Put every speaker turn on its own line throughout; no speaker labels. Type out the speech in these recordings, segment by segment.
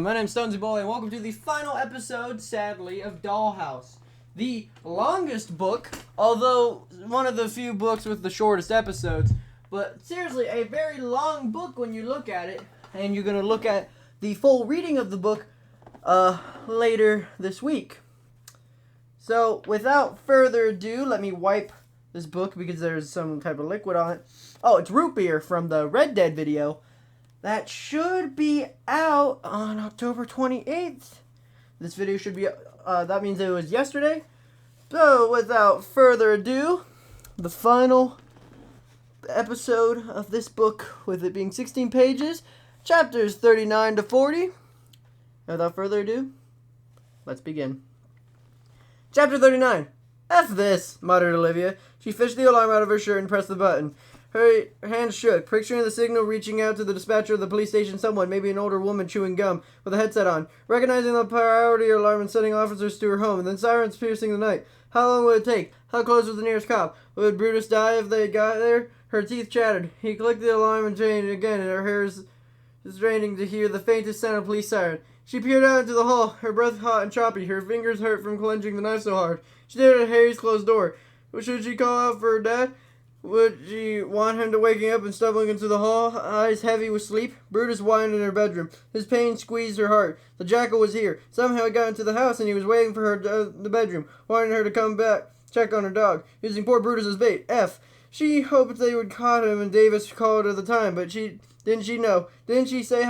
everyone? My name's Stonesy Boy, and welcome to the final episode, sadly, of Dollhouse. The longest book, although one of the few books with the shortest episodes. But seriously, a very long book when you look at it, and you're going to look at the full reading of the book later this week. So, without further ado, let me wipe this book because there's some type of liquid on it. Oh, it's root beer from the Red Dead video. That should be out on October 28th. This video should be, that means it was yesterday. So, without further ado, the final episode of this book, with it being 16 pages, chapters 39 to 40. Without further ado, let's begin. Chapter 39. F this, muttered Olivia. She fished the alarm out of her shirt and pressed the button. Her hands shook, picturing the signal reaching out to the dispatcher of the police station, someone, maybe an older woman chewing gum, with a headset on, recognizing the priority alarm and sending officers to her home, and then sirens piercing the night. How long would it take? How close was the nearest cop? Would Brutus die if they got there? Her teeth chattered. He clicked the alarm and changed again, and her hair was straining to hear the faintest sound of police siren. She peered out into the hall, her breath hot and choppy, her fingers hurt from clenching the knife so hard. She stared at Harry's closed door. Should she call out for her dad? Would she want him to waking up and stumbling into the hall, eyes heavy with sleep? Brutus whined in her bedroom. His pain squeezed her heart. The jackal was here. Somehow he got into the house, and he was waiting for her in the bedroom, wanting her to come back, check on her dog, using poor Brutus as bait. She hoped they would caught him, and Davis called at the time, but didn't she know? Didn't she say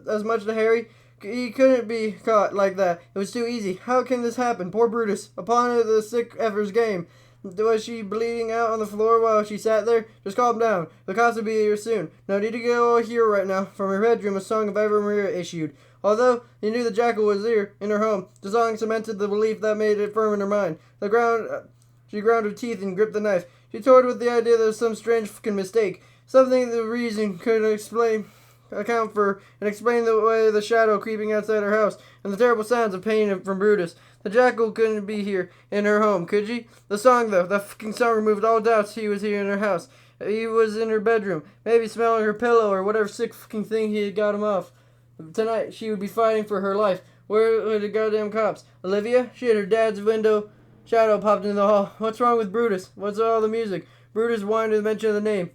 as much to Harry? He couldn't be caught like that. It was too easy. How can this happen? Poor Brutus. Upon the sick effort's game. Was she bleeding out on the floor while she sat there? Just calm down. The cops will be here soon. No need to go here right now. From her bedroom, a song of Eva Maria issued. Although he knew the jackal was here, in her home, the song cemented the belief that made it firm in her mind. She ground her teeth and gripped the knife. She toyed with the idea that there was some strange fucking mistake. Something the reason could account for and explain the way the shadow creeping outside her house and the terrible sounds of pain from Brutus. The jackal couldn't be here in her home, could she? The song, though, that fucking song removed all doubts he was here in her house. He was in her bedroom, maybe smelling her pillow or whatever sick fucking thing he had got him off. Tonight, she would be fighting for her life. Where were the goddamn cops? Olivia? She had her dad's window. Shadow popped into the hall. What's wrong with Brutus? What's all the music? Brutus whined at the mention of the name.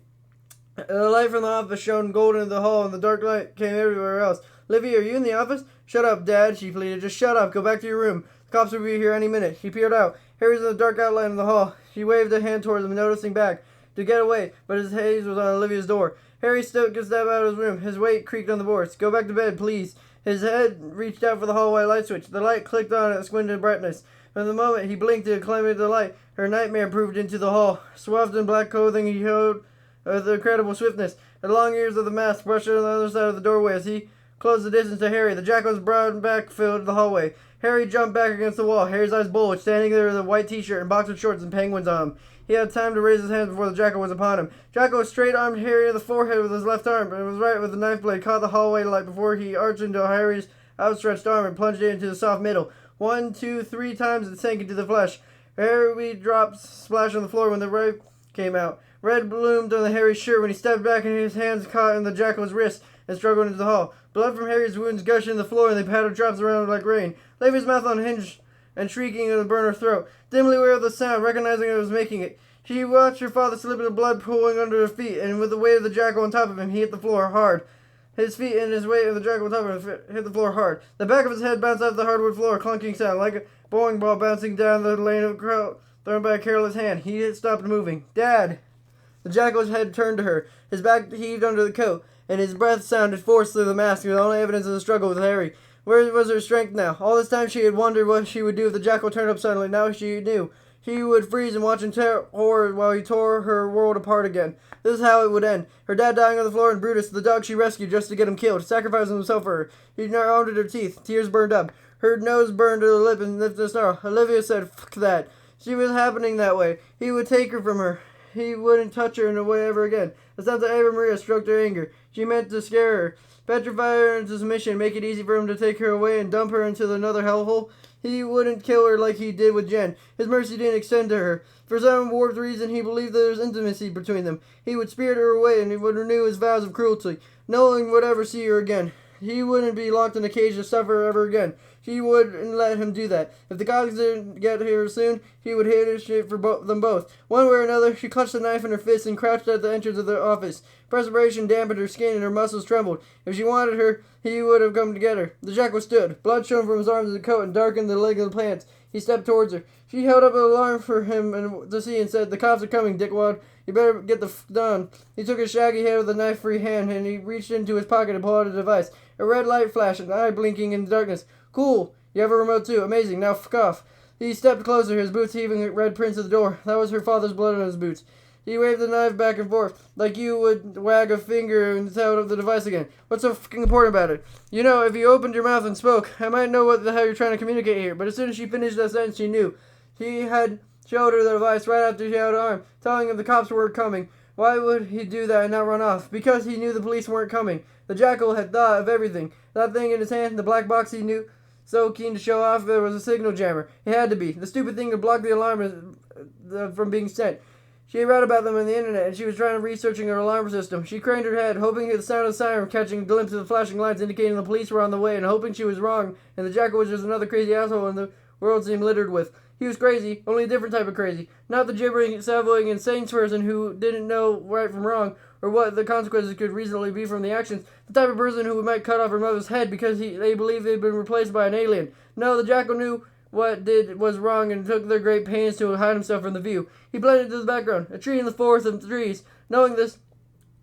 The light from the office shone golden in the hall, and the dark light came everywhere else. Olivia, are you in the office? Shut up, Dad, she pleaded. Just shut up. Go back to your room. The cops will be here any minute. She peered out. Harry was in the dark outline of the hall. She waved a hand towards him, noticing back to get away, but his gaze was on Olivia's door. Harry took a step out of his room. His weight creaked on the boards. Go back to bed, please. His head reached out for the hallway light switch. The light clicked on at squinted brightness. From the moment he blinked to climb into the light, her nightmare proved into the hall. Swathed in black clothing, he held with incredible swiftness. The long ears of the mask brushed on the other side of the doorway as he closed the distance to Harry. The jackal's broad back filled the hallway. Harry jumped back against the wall. Harry's eyes bulged, standing there with a white t-shirt and boxer shorts and penguins on him. He had time to raise his hands before the jackal was upon him. Jackal straight-armed Harry in the forehead with his left arm, and was right with the knife blade caught the hallway light before he arched into Harry's outstretched arm and plunged it into the soft middle. 1, 2, 3 times it sank into the flesh. Harry drops splashed on the floor when the knife came out. Red bloomed on Harry's shirt when he stepped back and his hands caught in the jackal's wrist and struggled into the hall. Blood from Harry's wounds gushed into the floor and they pattered drops around like rain. Levy's mouth unhinged and shrieking in the burner throat. Dimly aware of the sound, recognizing it was making it, she watched her father slip into blood pooling under her feet, and with the weight of the jackal on top of him, he hit the floor hard. His feet and his weight of the jackal on top of him hit the floor hard. The back of his head bounced off the hardwood floor, a clunking sound, like a bowling ball bouncing down the lane of crowd thrown by a careless hand. He stopped moving. Dad! The jackal's head turned to her. His back heaved under the coat, and his breath sounded forced through the mask, the only evidence of the struggle with Harry. Where was her strength now? All this time she had wondered what she would do if the jackal turned up suddenly. Now she knew. She would freeze and watch in horror while he tore her world apart again. This is how it would end. Her dad dying on the floor, and Brutus, the dog she rescued just to get him killed, sacrificing himself for her. He grounded her teeth. Tears burned up. Her nose burned to the lip and lifted a snarl. Olivia said, "Fuck that." She was happening that way. He would take her from her. He wouldn't touch her in a way ever again. The sounds of Eva Maria stroked her anger. She meant to scare her, petrify her into submission, make it easy for him to take her away and dump her into another hellhole. He wouldn't kill her like he did with Jen. His mercy didn't extend to her. For some warped reason, he believed there was intimacy between them. He would spirit her away and he would renew his vows of cruelty. No one would ever see her again. He wouldn't be locked in a cage to suffer ever again. She wouldn't let him do that. If the cops didn't get here soon, he would hate her shit for them both. One way or another, she clutched the knife in her fist and crouched at the entrance of the office. Perspiration dampened her skin and her muscles trembled. If she wanted her, he would have come to get her. The jackal stood. Blood shone from his arms and coat and darkened the leg of the pants. He stepped towards her. She held up an alarm for him to see and said, "The cops are coming, dickwad. You better get the done." He took his shaggy head with a knife-free hand and he reached into his pocket and pulled out a device. A red light flashed, an eye blinking in the darkness. "Cool. You have a remote too. Amazing. Now fuck off." He stepped closer, his boots heaving at red prints of the door. That was her father's blood on his boots. He waved the knife back and forth, like you would wag a finger and held up the device again. "What's so fucking important about it? You know, if you opened your mouth and spoke, I might know what the hell you're trying to communicate here." But as soon as she finished that sentence, she knew. He had showed her the device right after she held her arm, telling him the cops were coming. Why would he do that and not run off? Because he knew the police weren't coming. The jackal had thought of everything. That thing in his hand, the black box he knew so keen to show off, there was a signal jammer. It had to be. The stupid thing to block the alarm from being sent. She had read about them on the internet, and she was trying to researching her alarm system. She craned her head, hoping at the sound of the siren, catching a glimpse of the flashing lights indicating the police were on the way, and hoping she was wrong, and the jackal was just another crazy asshole in the world seemed littered with. He was crazy, only a different type of crazy. Not the gibbering, savoing, insane person who didn't know right from wrong, or what the consequences could reasonably be from the actions. The type of person who might cut off her mother's head because they believed they'd been replaced by an alien. No, the jackal knew what did was wrong and took their great pains to hide himself from the view. He blended into the background, a tree in the forest of trees. Knowing this,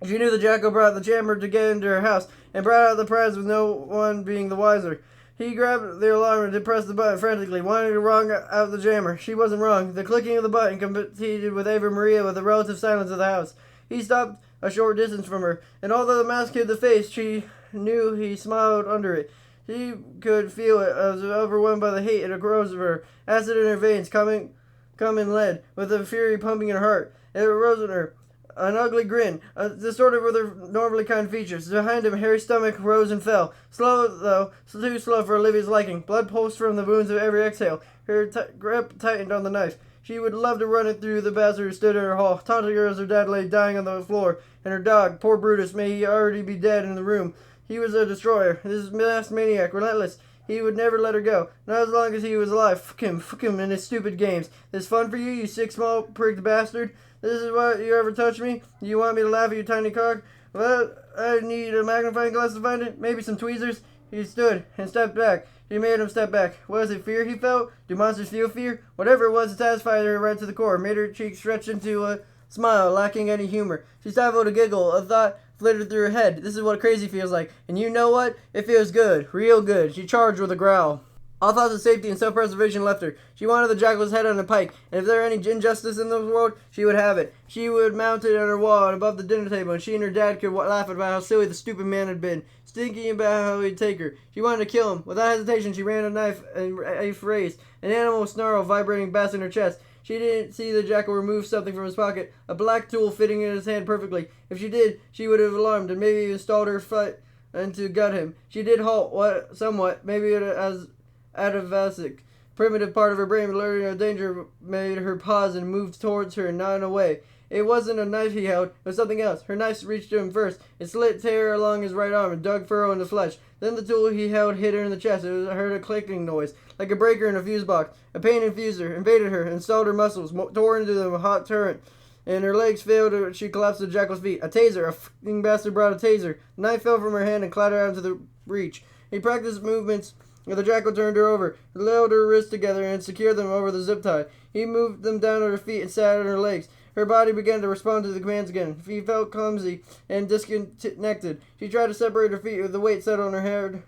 she knew the jackal brought the jammer to get into her house, and brought out the prize with no one being the wiser. He grabbed the alarm and pressed the button frantically, wanting to wrong out the jammer. She wasn't wrong. The clicking of the button competed with Ava Maria with the relative silence of the house. He stopped a short distance from her, and although the mask hid the face, she knew he smiled under it. She could feel it as overwhelmed by the hate it arose of her, acid in her veins, coming lead, with the fury pumping in her heart. It arose in her, an ugly grin, distorted with her normally kind features. Behind him, Harry's stomach rose and fell. Slow, though, too slow for Olivia's liking. Blood pulsed from the wounds of every exhale. Her grip tightened on the knife. She would love to run it through the bastard who stood in her hall, taunting her as her dad lay dying on the floor. And her dog, poor Brutus, may he already be dead in the room. He was a destroyer. This masked maniac, relentless. He would never let her go. Not as long as he was alive. Fuck him and his stupid games. This fun for you, you sick, small, pricked bastard? This is what you ever touch me? You want me to laugh at your tiny cock? Well, I need a magnifying glass to find it. Maybe some tweezers. He stood and stepped back. She made him step back. Was it fear he felt? Do monsters feel fear? Whatever it was, it satisfied her right to the core. Made her cheeks stretch into a smile, lacking any humor. She stifled a giggle. A thought flitted through her head. This is what crazy feels like. And you know what? It feels good. Real good. She charged with a growl. All thoughts of safety and self-preservation left her. She wanted the jackal's head on a pike, and if there were any injustice in the world, she would have it. She would mount it on her wall and above the dinner table, and she and her dad could laugh about how silly the stupid man had been, thinking about how he'd take her. She wanted to kill him. Without hesitation, she ran a knife and raised, an animal snarl vibrating bass in her chest. She didn't see the jackal remove something from his pocket, a black tool fitting in his hand perfectly. If she did, she would have alarmed and maybe even stalled her fight and to gut him. She did halt somewhat, maybe as atavistic primitive part of her brain learning of danger made her pause and moved towards her and not away. It wasn't a knife he held, it was something else. Her knife reached to him first. It slit tear along his right arm and dug furrow in the flesh. Then the tool he held hit her in the chest. It heard a clicking noise, like a breaker in a fuse box. A pain infused her, invaded her, and stalled her muscles, tore into them a hot torrent. And her legs failed her. She collapsed at the jackal's feet. A taser. A fucking bastard brought a taser. The knife fell from her hand and clattered out into the breach. He practiced movements. The jackal turned her over, held her wrists together, and secured them over the zip tie. He moved them down at her feet and sat on her legs. Her body began to respond to the commands again. She felt clumsy and disconnected. She tried to separate her feet with the weight set on her head,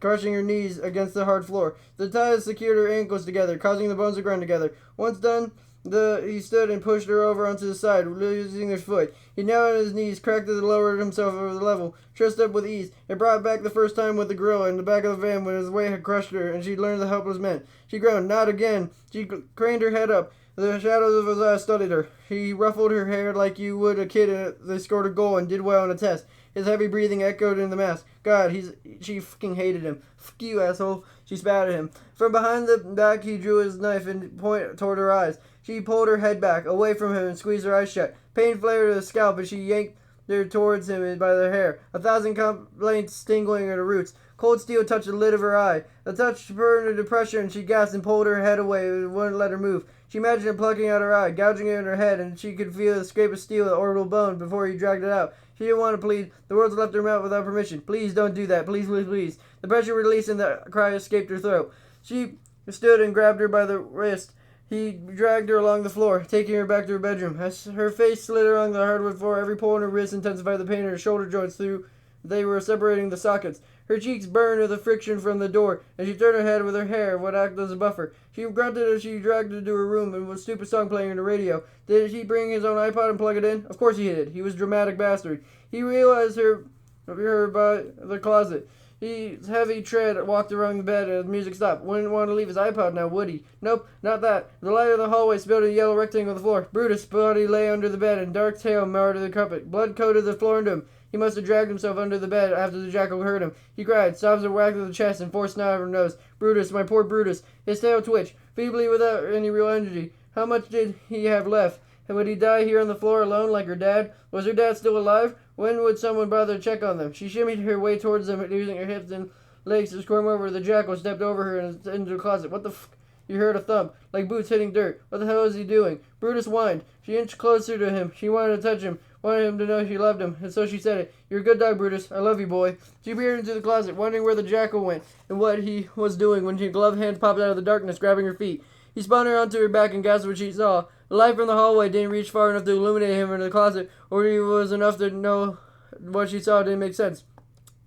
crushing her knees against the hard floor. The ties secured her ankles together, causing the bones to grind together. Once done, he stood and pushed her over onto the side, losing his foot. He knelt on his knees, cracked and lowered himself over the level, trussed up with ease. It brought back the first time with the grill in the back of the van when his weight had crushed her, and she learned the help was meant. She groaned, "Not again." She craned her head up. The shadows of his eyes studied her. He ruffled her hair like you would a kid that scored a goal and did well on a test. His heavy breathing echoed in the mask. God, she fucking hated him. Fuck you, asshole. She spat at him. From behind the back, he drew his knife and pointed toward her eyes. She pulled her head back, away from him, and squeezed her eyes shut. Pain flared her scalp as she yanked her towards him by their hair, 1,000 complaints tingling at her roots. Cold steel touched the lid of her eye. The touch burned her to pressure, and she gasped and pulled her head away and wouldn't let her move. She imagined him plucking out her eye, gouging it in her head, and she could feel the scrape of steel at the orbital bone before he dragged it out. She didn't want to plead. The words left her mouth without permission. Please don't do that. Please, please, please. The pressure released and the cry escaped her throat. She stood and grabbed her by the wrist. He dragged her along the floor, taking her back to her bedroom. As her face slid along the hardwood floor, every pull on her wrist intensified the pain in her shoulder joints through they were separating the sockets. Her cheeks burned with the friction from the door, and she turned her head with her hair, what acted as a buffer. She grunted as she dragged her to her room, and with a stupid song playing on the radio. Did he bring his own iPod and plug it in? Of course he did. He was a dramatic bastard. He realized her by the closet. His heavy tread walked around the bed as the music stopped. Wouldn't want to leave his iPod now, would he? Nope, not that. The light of the hallway spilled a yellow rectangle on the floor. Brutus' body lay under the bed, and dark tail marred the carpet. Blood coated the floor under him. He must have dragged himself under the bed after the jackal hurt him. He cried, sobs were whacked at the chest and forced snot out of her nose. Brutus, my poor Brutus. His tail twitched, feebly without any real energy. How much did he have left? And would he die here on the floor alone like her dad? Was her dad still alive? When would someone bother to check on them? She shimmied her way towards them, using her hips and legs to squirm over. The jackal stepped over her and into the closet. What the f... You heard a thump, like boots hitting dirt. What the hell is he doing? Brutus whined. She inched closer to him. She wanted to touch him, wanted him to know she loved him, and so she said it. You're a good dog, Brutus. I love you, boy. She peered into the closet, wondering where the jackal went and what he was doing when his gloved hand popped out of the darkness, grabbing her feet. He spun her onto her back and gasped what she saw. The light from the hallway didn't reach far enough to illuminate him in the closet, or it was enough to know what she saw didn't make sense.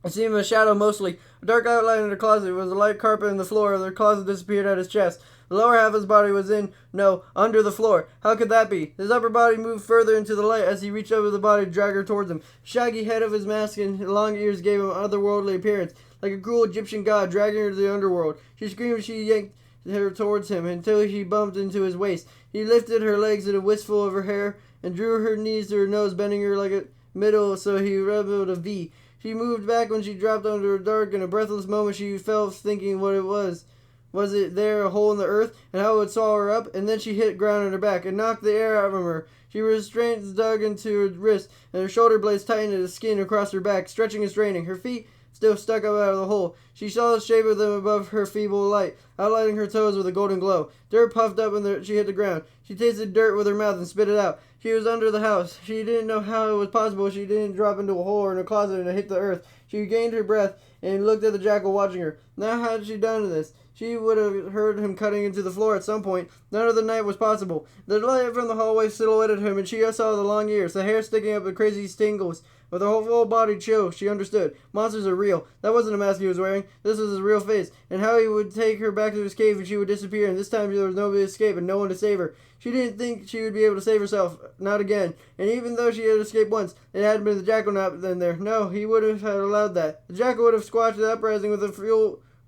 It seemed a shadow mostly. A dark outline in the closet was a light carpet on the floor. The closet disappeared at his chest. The lower half of his body was under the floor. How could that be? His upper body moved further into the light as he reached over the body to drag her towards him. The shaggy head of his mask and long ears gave him an otherworldly appearance, like a cruel Egyptian god dragging her to the underworld. She screamed as she yanked her towards him until she bumped into his waist. He lifted her legs in a wistful of her hair and drew her knees to her nose, bending her like a middle so he revealed a V. She moved back when she dropped onto her dark. In a breathless moment she fell thinking what it was. Was it there a hole in the earth, and how it would swallow her up? And then she hit ground on her back and knocked the air out of her. She restraints dug into her wrist, and her shoulder blades tightened at the skin across her back, stretching and straining. Her feet still stuck up out of the hole. She saw the shape of them above her feeble light, outlining her toes with a golden glow. Dirt puffed up when she hit the ground. She tasted dirt with her mouth and spit it out. She was under the house. She didn't know how it was possible she didn't drop into a hole or in a closet and hit the earth. She regained her breath and looked at the jackal watching her. Now how had she done this? She would have heard him cutting into the floor at some point. None of the night was possible. The light from the hallway silhouetted him, and she saw the long ears, the hair sticking up with crazy stingles. With her whole body chill, she understood. Monsters are real. That wasn't a mask he was wearing. This was his real face. And how he would take her back to his cave and she would disappear, and this time there was nobody to escape and no one to save her. She didn't think she would be able to save herself. Not again. And even though she had escaped once, it hadn't been the jackal not then there. No, he would have allowed that. The jackal would have squashed the uprising with a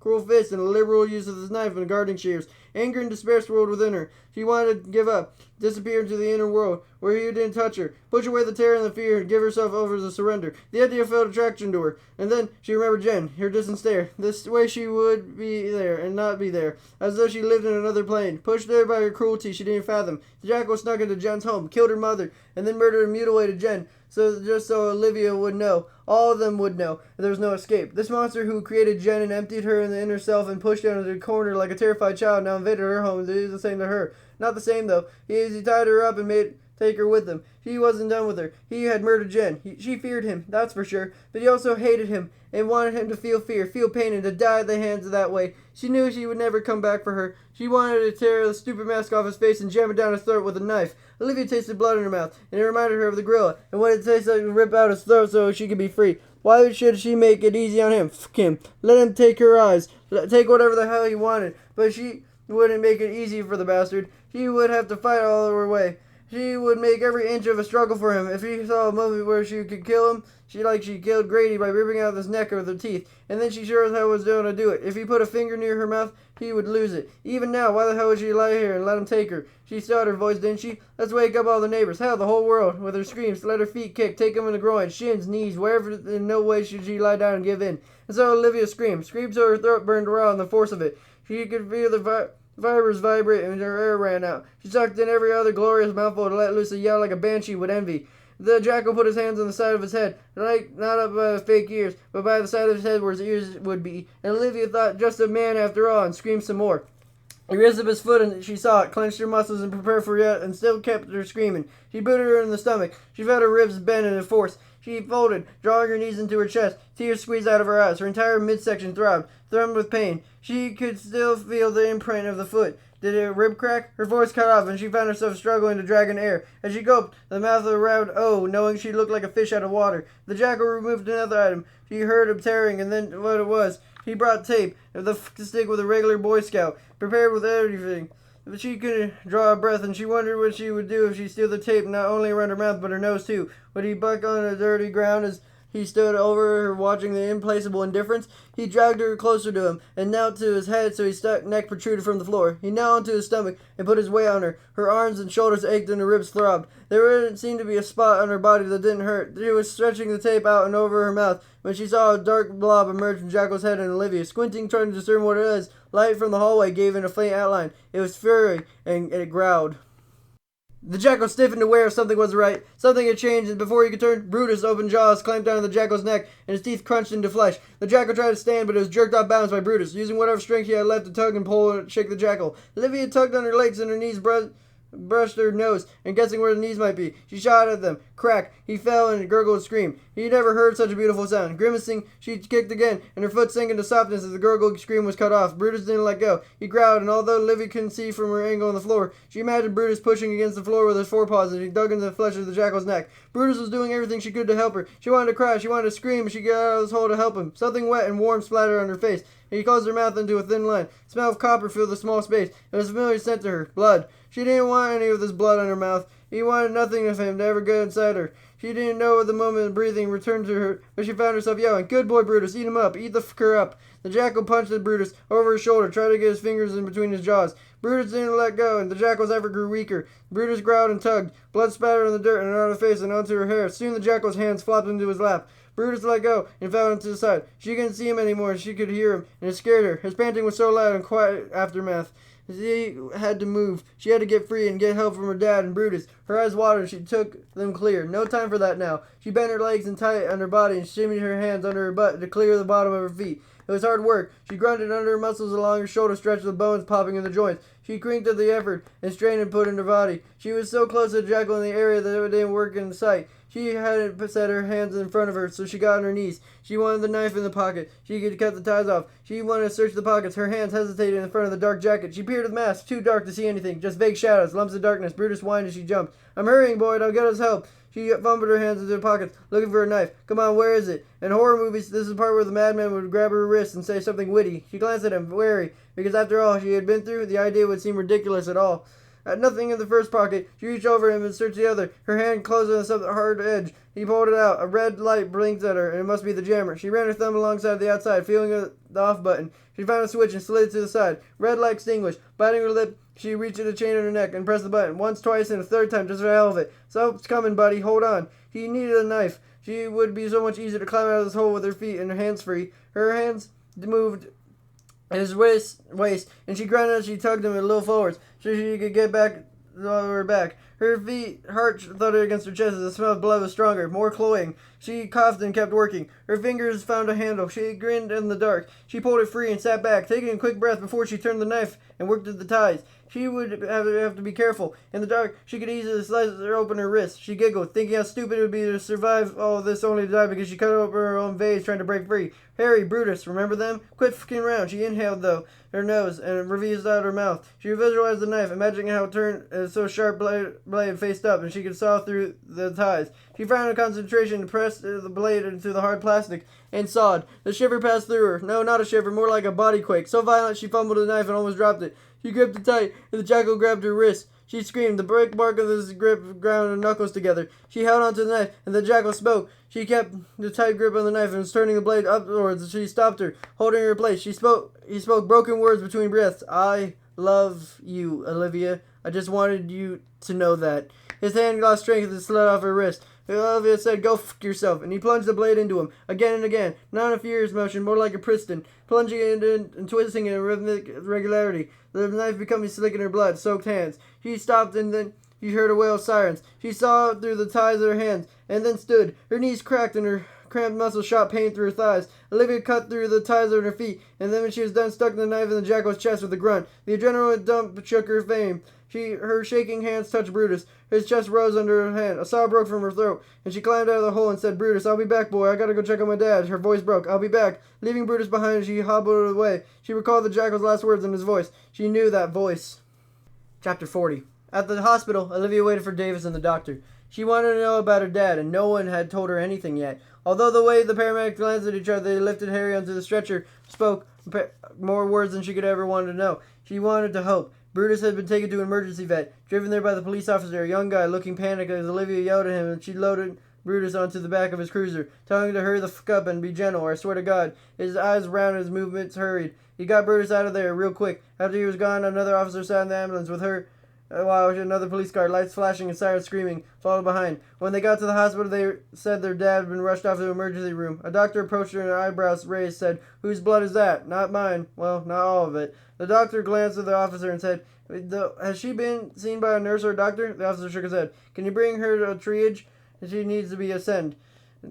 cruel fist and a liberal use of his knife and gardening shears. Anger and despair swirled within her. She wanted to give up, disappear into the inner world, where he didn't touch her, push away the terror and the fear, and give herself over to surrender. The idea felt attraction to her. And then she remembered Jen, her distant stare. This way she would be there and not be there, as though she lived in another plane. Pushed there by her cruelty she didn't fathom. The jackal snuck into Jen's home, killed her mother, and then murdered and mutilated Jen, just so Olivia would know. All of them would know, and there was no escape. This monster who created Jen and emptied her in the inner self and pushed her into the corner like a terrified child now invaded her home and did the same to her. Not the same, though. He tied her up and made take her with him. He wasn't done with her. He had murdered Jen. She feared him, that's for sure. But he also hated him and wanted him to feel fear, feel pain, and to die at the hands of that way. She knew she would never come back for her. She wanted to tear the stupid mask off his face and jam it down his throat with a knife. Olivia tasted blood in her mouth, and it reminded her of the gorilla, and what it tasted like to rip out his throat so she could be free. Why should she make it easy on him? F*** him. Let him take her eyes. Take whatever the hell he wanted. But she wouldn't make it easy for the bastard. She would have to fight all her way. She would make every inch of a struggle for him. If he saw a moment where she could kill him, she killed Grady by ripping out his neck with her teeth. And then she sure as hell was going to do it. If he put a finger near her mouth, he would lose it. Even now, why the hell would she lie here and let him take her? She stuttered her voice, didn't she? Let's wake up all the neighbors. Hell, the whole world. With her screams, let her feet kick, take him in the groin, shins, knees, wherever. In no way should she lie down and give in. And so Olivia screamed till her throat burned raw in the force of it. She could feel the fibers vibrate and her air ran out. She sucked in every other glorious mouthful to let loose a yell like a banshee would envy. The jackal put his hands on the side of his head, like not up by the fake ears, but by the side of his head where his ears would be, and Olivia thought just a man after all and screamed some more. He raised up his foot and she saw it, clenched her muscles and prepared for it, and still kept her screaming. She booted her in the stomach. She felt her ribs bend in a force. She folded, drawing her knees into her chest. Tears squeezed out of her eyes. Her entire midsection throbbed with pain. She could still feel the imprint of the foot. Did a rib crack? Her voice cut off, and she found herself struggling to drag in air. As she gulped, the mouth of a round O, knowing she looked like a fish out of water. The jackal removed another item. She heard him tearing, and then what it was. He brought tape, the stick with a regular Boy Scout, prepared with everything. But she could draw a breath, and she wondered what she would do if she steal the tape not only around her mouth but her nose too. Would he buck on the dirty ground as he stood over her watching the implacable indifference? He dragged her closer to him and knelt to his head so his neck protruded from the floor. He knelt onto his stomach and put his weight on her. Her arms and shoulders ached and her ribs throbbed. There didn't seem to be a spot on her body that didn't hurt. She was stretching the tape out and over her mouth when she saw a dark blob emerge from Jackal's head and Olivia. Squinting, trying to discern what it was, light from the hallway gave it a faint outline. It was fury, and it growled. The jackal stiffened, aware of something wasn't right. Something had changed, and before he could turn, Brutus' open jaws clamped down on the jackal's neck, and his teeth crunched into flesh. The jackal tried to stand, but it was jerked off balance by Brutus, using whatever strength he had left to tug and pull and shake the jackal. Olivia tugged on her legs, and her knees brushed her nose, and guessing where the knees might be, she shot at them. Crack! He fell and gurgled and screamed. He had never heard such a beautiful sound. Grimacing, she kicked again, and her foot sank into softness as the gurgled scream was cut off. Brutus didn't let go. He growled, and although Olivia couldn't see from her angle on the floor, she imagined Brutus pushing against the floor with his forepaws as he dug into the flesh of the jackal's neck. Brutus was doing everything she could to help her. She wanted to cry, she wanted to scream, and she got out of his hole to help him. Something wet and warm splattered on her face. He closed her mouth into a thin line. The smell of copper filled the small space. It was a familiar scent to her. Blood. She didn't want any of this blood on her mouth. He wanted nothing of him to ever get inside her. She didn't know at the moment breathing returned to her, but she found herself yelling, "Good boy, Brutus, eat him up, eat the fucker up." The jackal punched at Brutus over his shoulder, tried to get his fingers in between his jaws. Brutus didn't let go, and the jackal's effort grew weaker. Brutus growled and tugged. Blood spattered on the dirt and on her face and onto her hair. Soon the jackal's hands flopped into his lap. Brutus let go and fell into the side. She couldn't see him anymore, and she could hear him, and it scared her. His panting was so loud and quiet aftermath. She had to move. She had to get free and get help from her dad and Brutus. Her eyes watered. She took them clear. No time for that now. She bent her legs and tight on her body and shimmied her hands under her butt to clear the bottom of her feet. It was hard work. She grunted under her muscles along her shoulder, stretched the bones popping in the joints. She crinked at the effort and strained and put in her body. She was so close to the jackal in the area that it didn't work in sight. She hadn't set her hands in front of her, so she got on her knees. She wanted the knife in the pocket. She could cut the ties off. She wanted to search the pockets. Her hands hesitated in front of the dark jacket. She peered at the mask, too dark to see anything. Just vague shadows, lumps of darkness. Brutus whined as she jumped. "I'm hurrying, Boyd. I'll get us help." She fumbled her hands into her pockets, looking for a knife. "Come on, where is it?" In horror movies, this is the part where the madman would grab her wrist and say something witty. She glanced at him, wary, because after all she had been through, the idea would seem ridiculous at all. At nothing in the first pocket, she reached over him and searched the other. Her hand closed on some hard edge. He pulled it out. A red light blinked at her, and it must be the jammer. She ran her thumb alongside the outside, feeling the off button. She found a switch and slid it to the side. Red light extinguished. Biting her lip, she reached the chain on her neck and pressed the button. Once, twice, and a third time, just for the hell of it. "So it's coming, buddy. Hold on." He needed a knife. She would be so much easier to climb out of this hole with her feet and her hands free. Her hands moved at his waist, and she grunted as she tugged him a little forwards, so she could get back on her back. Her heart thudded against her chest as the smell of blood was stronger, more cloying. She coughed and kept working. Her fingers found a handle. She grinned in the dark. She pulled it free and sat back, taking a quick breath before she turned the knife and worked at the ties. She would have to be careful. In the dark, she could easily slice or open her wrist. She giggled, thinking how stupid it would be to survive all this only to die because she cut open her own veins trying to break free. Harry, Brutus, remember them? Quit fucking around. She inhaled, though, her nose, and revealed out her mouth. She visualized the knife, imagining how it turned so sharp blade faced up, and she could saw through the ties. She found a concentration and pressed the blade into the hard plastic and sawed. The shiver passed through her. No, not a shiver, more like a body quake. So violent she fumbled the knife and almost dropped it. She gripped it tight, and the jackal grabbed her wrist. She screamed. The break bark of his grip ground her knuckles together. She held onto the knife, and the jackal spoke. She kept the tight grip on the knife and was turning the blade upwards as she stopped her, holding her in place. He spoke broken words between breaths. "I love you, Olivia. I just wanted you to know that." His hand lost strength and slid off her wrist. Olivia said, "Go fuck yourself," and he plunged the blade into him, again and again, not a furious motion, more like a piston, plunging it and twisting it in rhythmic regularity, the knife becoming slick in her blood-soaked hands. She stopped and then She heard a wail of sirens. She saw through the ties of her hands, and then stood. Her knees cracked, and her cramped muscles shot pain through her thighs. Olivia cut through the ties on her feet, and then when she was done, stuck the knife in the jackal's chest with a grunt. The adrenaline dump shook her frame. Her shaking hands touched Brutus. His chest rose under her hand. A sob broke from her throat, and she climbed out of the hole and said, "Brutus, I'll be back, boy. I gotta go check on my dad." Her voice broke. "I'll be back." Leaving Brutus behind, she hobbled away. She recalled the jackal's last words in his voice. She knew that voice. Chapter 40. At the hospital, Olivia waited for Davis and the doctor. She wanted to know about her dad, and no one had told her anything yet. Although the way the paramedics glanced at each other, they lifted Harry onto the stretcher, spoke more words than she could ever want to know. She wanted to hope. Brutus had been taken to an emergency vet, driven there by the police officer, a young guy looking panicked as Olivia yelled at him, and she loaded Brutus onto the back of his cruiser, telling him to hurry the fuck up and be gentle, or I swear to God. His eyes round and his movements hurried. He got Brutus out of there real quick. After he was gone, another officer sat in the ambulance with her, while another police car, lights flashing and sirens screaming, followed behind. When they got to the hospital, they said their dad had been rushed off to the emergency room. A doctor approached her and her eyebrows raised, said, "Whose blood is that?" "Not mine." "Well, not all of it." The doctor glanced at the officer and said, "Has she been seen by a nurse or a doctor?" The officer shook his head. "Can you bring her to a triage? She needs to be ascended."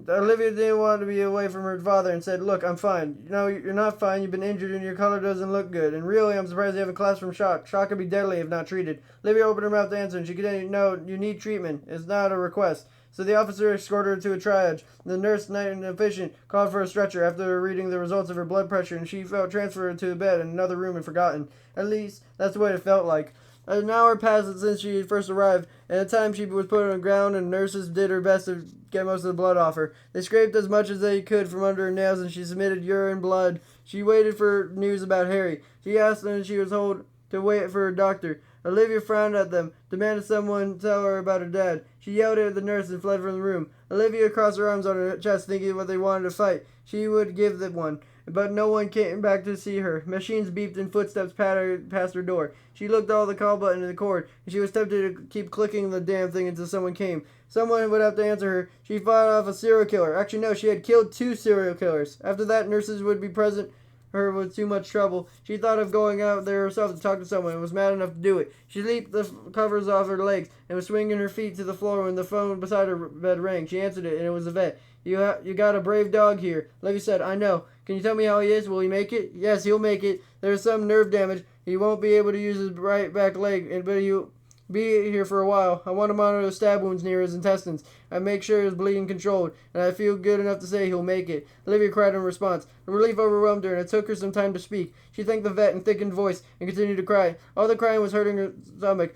Olivia didn't want to be away from her father and said, "Look, I'm fine." "No, you're not fine. You've been injured and your color doesn't look good. And really, I'm surprised you haven't collapsed from shock. Shock could be deadly if not treated." Olivia opened her mouth to answer and she continued, "No, you need treatment. It's not a request." So the officer escorted her to a triage. The nurse, night and efficient, called for a stretcher after reading the results of her blood pressure, and she felt transferred to a bed in another room and forgotten. At least, that's what it felt like. An hour passed since she had first arrived, and at the time she was put on the ground, and nurses did her best to get most of the blood off her. They scraped as much as they could from under her nails, and she submitted urine, blood. She waited for news about Harry. She asked them, and she was told to wait for her doctor. Olivia frowned at them, demanded someone tell her about her dad. She yelled at the nurse and fled from the room. Olivia crossed her arms on her chest, thinking what they wanted to fight. She would give them one. But no one came back to see her. Machines beeped and footsteps pattered past her door. She looked at all the call button in the cord, and she was tempted to keep clicking the damn thing until someone came. Someone would have to answer her. She fought off a serial killer. Actually, no, she had killed 2 serial killers. After that, nurses would be present her with too much trouble. She thought of going out there herself to talk to someone and was mad enough to do it. She leaped the covers off her legs and was swinging her feet to the floor when the phone beside her bed rang. She answered it, and it was the vet. You got a brave dog here." Olivia said, "I know. Can you tell me how he is? Will he make it?" "Yes, he'll make it. There's some nerve damage. He won't be able to use his right back leg, but he'll be here for a while. I want to monitor the stab wounds near his intestines. I make sure his bleeding controlled, and I feel good enough to say he'll make it." Olivia cried in response. The relief overwhelmed her, and it took her some time to speak. She thanked the vet in thickened voice and continued to cry. All the crying was hurting her stomach.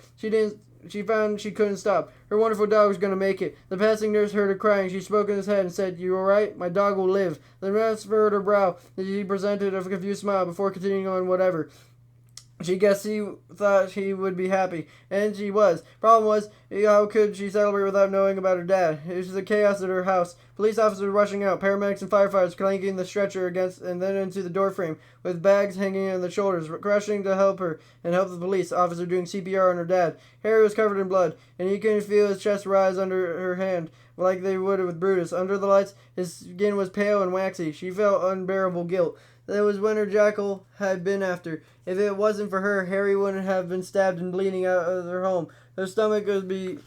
She found she couldn't stop. Her wonderful dog was going to make it. The passing nurse heard her crying. She spoke in his head and said, "You all right? My dog will live." The nurse furrowed her brow, and she presented a confused smile before continuing on whatever. She guessed he thought he would be happy, and she was. Problem was, how could she celebrate without knowing about her dad? It was the chaos at her house. Police officers rushing out, paramedics and firefighters clanking the stretcher against and then into the doorframe, with bags hanging on their shoulders, rushing to help her and help the police officer doing CPR on her dad. Harry was covered in blood, and he could feel his chest rise under her hand, like they would with Brutus. Under the lights, his skin was pale and waxy. She felt unbearable guilt. That was when her jackal had been after. If it wasn't for her, Harry wouldn't have been stabbed and bleeding out of their home. Her stomach would be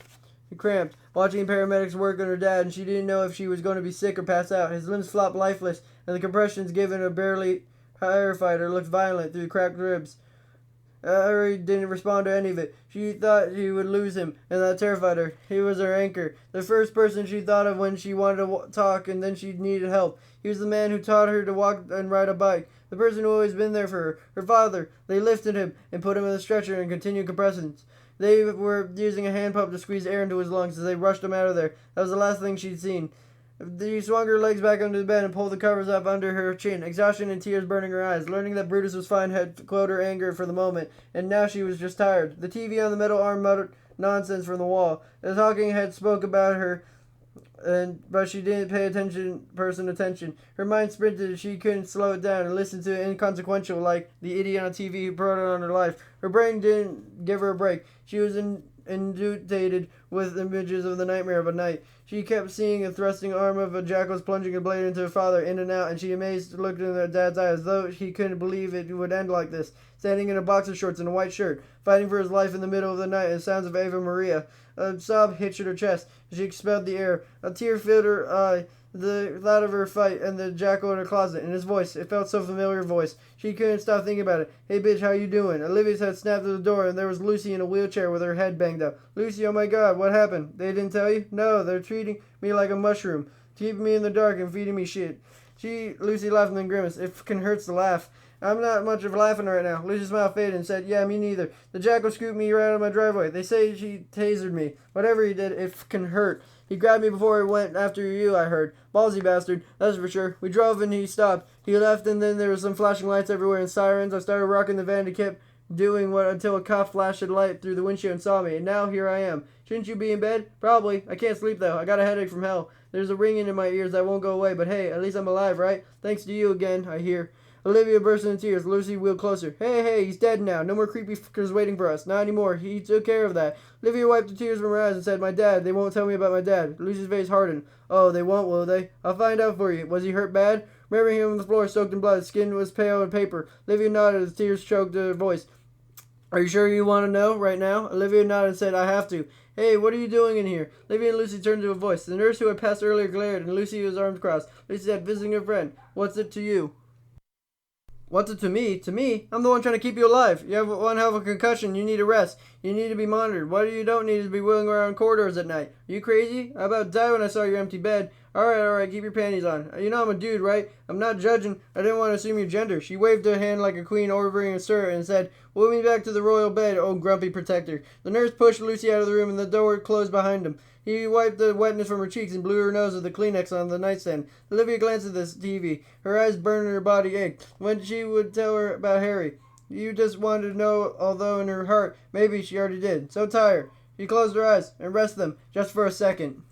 cramped, watching paramedics work on her dad, and she didn't know if she was going to be sick or pass out. His limbs flopped lifeless, and the compressions given a barely terrified her looked violent through cracked ribs. Harry didn't respond to any of it. She thought she would lose him, and that terrified her. He was her anchor, the first person she thought of when she wanted to talk and then she needed help. He was the man who taught her to walk and ride a bike, the person who always been there for her, her father. They lifted him and put him in the stretcher and continued compressions. They were using a hand pump to squeeze air into his lungs as they rushed him out of there. That was the last thing she'd seen. She swung her legs back under the bed and pulled the covers up under her chin, exhaustion and tears burning her eyes. Learning that Brutus was fine had quelled her anger for the moment, and now she was just tired. The TV on the metal arm muttered nonsense from the wall. The talking head spoke about her, but she didn't pay attention. Her mind sprinted and she couldn't slow it down and listen to it inconsequential like the idiot on TV who brought it on her life. Her brain didn't give her a break. She was in inundated with images of the nightmare of a night. She kept seeing a thrusting arm of a jackal's plunging a blade into her father, in and out, and she amazed looked in her dad's eyes, as though he couldn't believe it would end like this. Standing in a boxer shorts and a white shirt, fighting for his life in the middle of the night, and sounds of Ave Maria. A sob hitched at her chest. She expelled the air. A tear filled her eye. The thought of her fight and the jackal in her closet, and his voice, it felt so familiar voice. She couldn't stop thinking about it. Hey bitch, how you doing? Olivia's head snapped at the door, and there was Lucy in a wheelchair with her head banged up. Lucy, oh my god, what happened? They didn't tell you? No, they're treating me like a mushroom, keeping me in the dark and feeding me shit. Lucy laughed and then grimaced. It fucking hurts to laugh. I'm not much of laughing right now. Lucy smiled faded and said, yeah, me neither. The jackal scooped me right out of my driveway. They say she tasered me. Whatever he did, it fucking hurt. He grabbed me before he went after you, I heard. Ballsy bastard, that's for sure. We drove and he stopped. He left and then there was some flashing lights everywhere and sirens. I started rocking the van and kept doing what until a cop flashed a light through the windshield and saw me. And now here I am. Shouldn't you be in bed? Probably. I can't sleep though. I got a headache from hell. There's a ringing in my ears that won't go away. But hey, at least I'm alive, right? Thanks to you again, I hear. Olivia burst into tears. Lucy wheeled closer. Hey, he's dead now. No more creepy fuckers waiting for us. Not anymore. He took care of that. Olivia wiped the tears from her eyes and said, my dad. They won't tell me about my dad. Lucy's face hardened. Oh, they won't, will they? I'll find out for you. Was he hurt bad? Remembering him on the floor, soaked in blood. His skin was pale and paper. Olivia nodded as tears choked her voice. Are you sure you want to know right now? Olivia nodded and said, I have to. Hey, what are you doing in here? Olivia and Lucy turned to a voice. The nurse who had passed earlier glared, and Lucy was arms crossed. Lucy said, visiting a friend. What's it to you? What's it to me? To me? I'm the one trying to keep you alive. You have one hell of a concussion. You need a rest. You need to be monitored. What you don't need is to be wheeling around corridors at night. Are you crazy? I about died when I saw your empty bed. Alright, keep your panties on. You know I'm a dude, right? I'm not judging. I didn't want to assume your gender. She waved her hand like a queen ordering a stir and said, "Move me back to the royal bed, oh grumpy protector." The nurse pushed Lucy out of the room and the door closed behind him. He wiped the wetness from her cheeks and blew her nose with the Kleenex on the nightstand. Olivia glanced at the TV. Her eyes burned and her body ached. When she would tell her about Harry, you just wanted to know, although in her heart, maybe she already did. So tired. She closed her eyes and rested them, just for a second.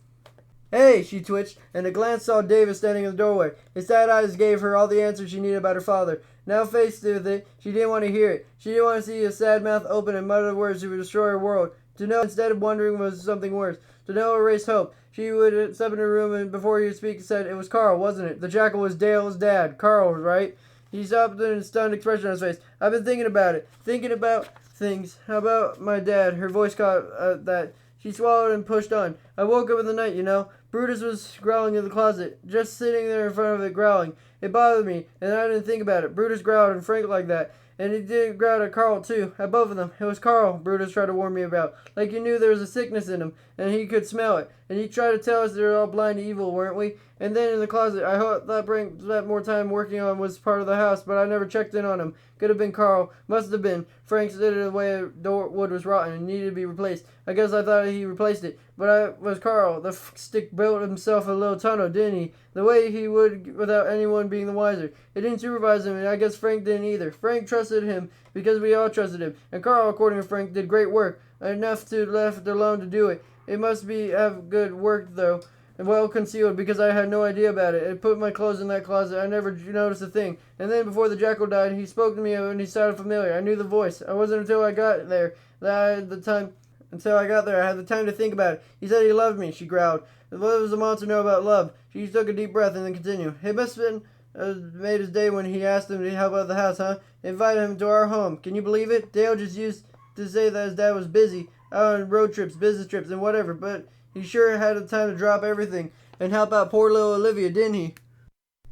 Hey, she twitched, and a glance saw David standing in the doorway. His sad eyes gave her all the answers she needed about her father. Now faced with it, she didn't want to hear it. She didn't want to see his sad mouth open and mutter words that would destroy her world. To know instead of wondering was something worse. To know erased hope. She would step in her room and before he would speak said, it was Carl, wasn't it? The jackal was Dale's dad. Carl, right? He stopped with a stunned expression on his face. I've been thinking about it. Thinking about things. How about my dad? Her voice caught that. She swallowed and pushed on. I woke up in the night, you know. Brutus was growling in the closet. Just sitting there in front of it growling. It bothered me, and I didn't think about it. Brutus growled and Frank like that. And he did growl at Carl, too. At both of them. It was Carl, Brutus tried to warn me about. Like you knew there was a sickness in him, and he could smell it. And he tried to tell us they were all blind to evil, weren't we? And then in the closet, I spent more time working on was part of the house, but I never checked in on him. Could have been Carl. Must have been. Frank said the way wood was rotten and needed to be replaced. I guess I thought he replaced it. But I was Carl. The stick built himself a little tunnel, didn't he? The way he would without anyone being the wiser. It didn't supervise him, and I guess Frank didn't either. Frank trusted him because we all trusted him. And Carl, according to Frank, did great work. Enough to left alone to do it. It must be have good work, though. And well concealed because I had no idea about it. I put my clothes in that closet. I never noticed a thing. And then before the jackal died, he spoke to me and he sounded familiar. I knew the voice. It wasn't until I got there that I had the time. Until I got there, I had the time to think about it. He said he loved me, she growled. What does a monster know about love? She took a deep breath and then continued. It must have been made his day when he asked him to help out the house, huh? Invited him to our home. Can you believe it? Dale just used to say that his dad was busy, out on road trips, business trips, and whatever, but he sure had the time to drop everything and help out poor little Olivia, didn't he?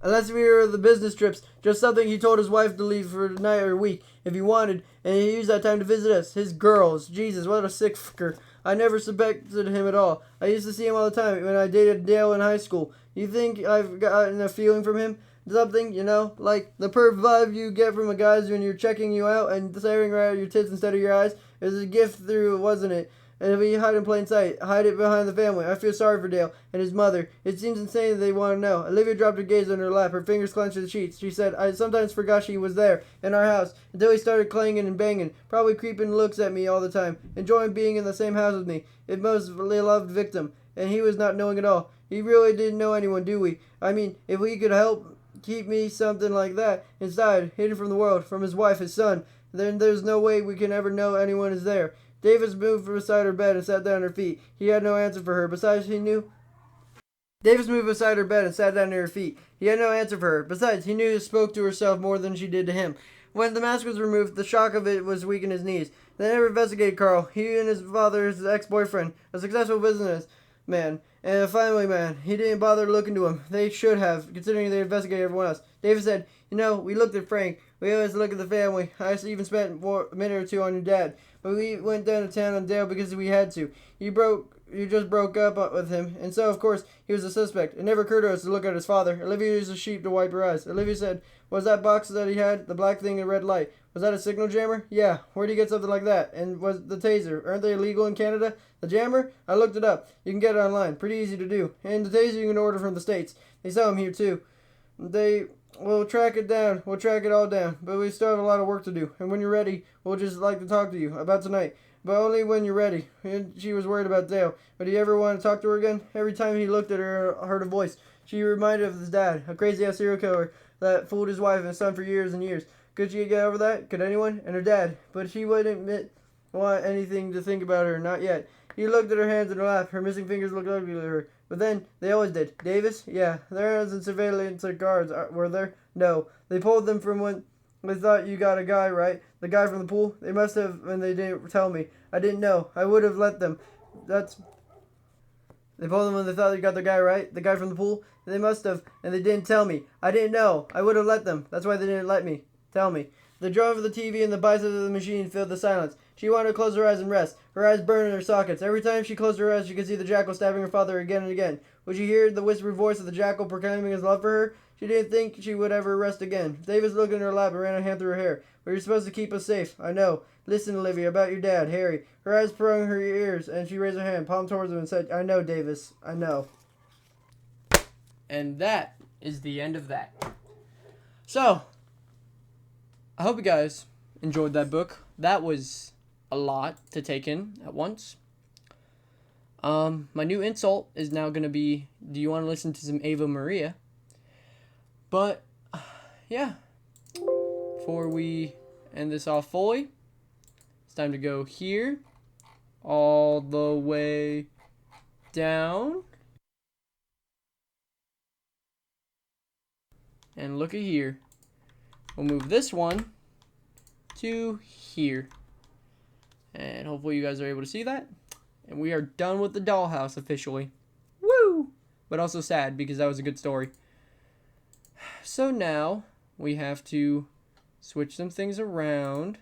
Unless we were the business trips, just something he told his wife to leave for a night or a week, if he wanted, and he used that time to visit us. His girls. Jesus, what a sick fucker. I never suspected him at all. I used to see him all the time when I dated Dale in high school. You think I've gotten a feeling from him? Something, you know, like the perv vibe you get from a guy when you're checking you out and staring right at your tits instead of your eyes. It was a gift through, wasn't it? And if we hide in plain sight, hide it behind the family. I feel sorry for Dale and his mother. It seems insane that they want to know. Olivia dropped her gaze on her lap, her fingers clenched to the sheets. She said, I sometimes forgot she was there, in our house, until he started clanging and banging, probably creeping looks at me all the time, enjoying being in the same house with me, a most loved victim, and he was not knowing at all. He really didn't know anyone, do we? I mean, if we could help keep me something like that inside, hidden from the world, from his wife, his son, then there's no way we can ever know anyone is there. Davis moved beside her bed and sat down on her feet. He had no answer for her. Besides, he knew... Davis moved beside her bed and sat down near her feet. He had no answer for her. Besides, he knew she spoke to herself more than she did to him. When the mask was removed, the shock of it was weakening his knees. They never investigated Carl. He and his father, his ex-boyfriend, a successful businessman, and a family man. He didn't bother looking to him. They should have, considering they investigated everyone else. Davis said, "You know, we looked at Frank. We always look at the family. I even spent a minute or two on your dad. But we went down to town on Dale because we had to. You just broke up with him, and so, of course, he was a suspect. It never occurred to us to look at his father." Olivia used a sheet to wipe her eyes. Olivia said, "Was that box that he had, the black thing in red light, was that a signal jammer?" "Yeah. Where'd he get something like that? And was the taser? Aren't they illegal in Canada?" "The jammer? I looked it up. You can get it online. Pretty easy to do. And the taser you can order from the States. They sell them here, too. We'll track it down. We'll track it all down. But we still have a lot of work to do. And when you're ready, we'll just like to talk to you about tonight. But only when you're ready." And she was worried about Dale. But did he ever want to talk to her again? Every time he looked at her or heard a voice, she reminded of his dad, a crazy-ass serial killer that fooled his wife and his son for years and years. Could she get over that? Could anyone? And her dad. But she wouldn't want anything to think about her, not yet. He looked at her hands in her lap. Her missing fingers looked ugly to her. But then, they always did. Davis? Yeah. There wasn't surveillance guards, were there? No. They pulled them from when they thought you got a guy, right? The guy from the pool? They must have, and they didn't tell me. I didn't know. I would have let them. They pulled them when they thought you got the guy, right? The guy from the pool? They must have, and they didn't tell me. I didn't know. I would have let them. That's why they didn't let me. Tell me. The drum of the TV and the biceps of the machine filled the silence. She wanted to close her eyes and rest. Her eyes burned in her sockets. Every time she closed her eyes, she could see the jackal stabbing her father again and again. Would she hear the whispered voice of the jackal proclaiming his love for her? She didn't think she would ever rest again. Davis looked in her lap and ran a hand through her hair. "But you're supposed to keep us safe. I know. Listen, Olivia, about your dad, Harry." Her eyes sprung her ears, and she raised her hand, palm towards him, and said, "I know, Davis. I know." And that is the end of that. So, I hope you guys enjoyed that book. That was a lot to take in at once. My new insult is now going to be, do you want to listen to some Ava Maria? But, yeah. Before we end this off fully, it's time to go here, all the way down. And look at here. We'll move this one to here. And hopefully you guys are able to see that. And we are done with the dollhouse officially. Woo! But also sad because that was a good story. So now we have to switch some things around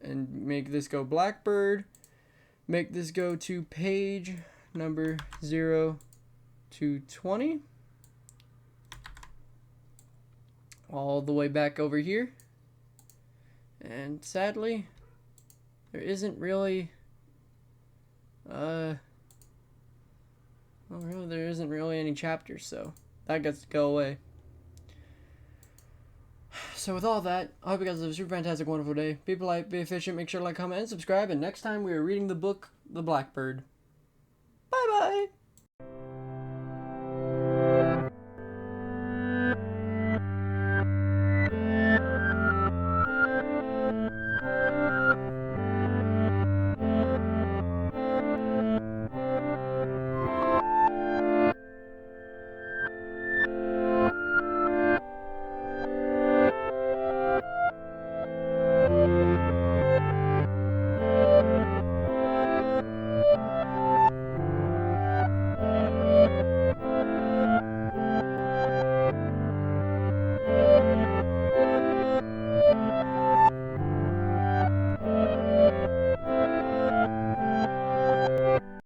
and make this go Blackbird. Make this go to page number 0 to 20. All the way back over here. And sadly, there isn't really there isn't really any chapters, so that gets to go away. So with all that, I hope you guys have a super fantastic, wonderful day. Be polite, be efficient, make sure to like, comment, and subscribe, and next time we are reading the book, The Blackbird. Bye-bye!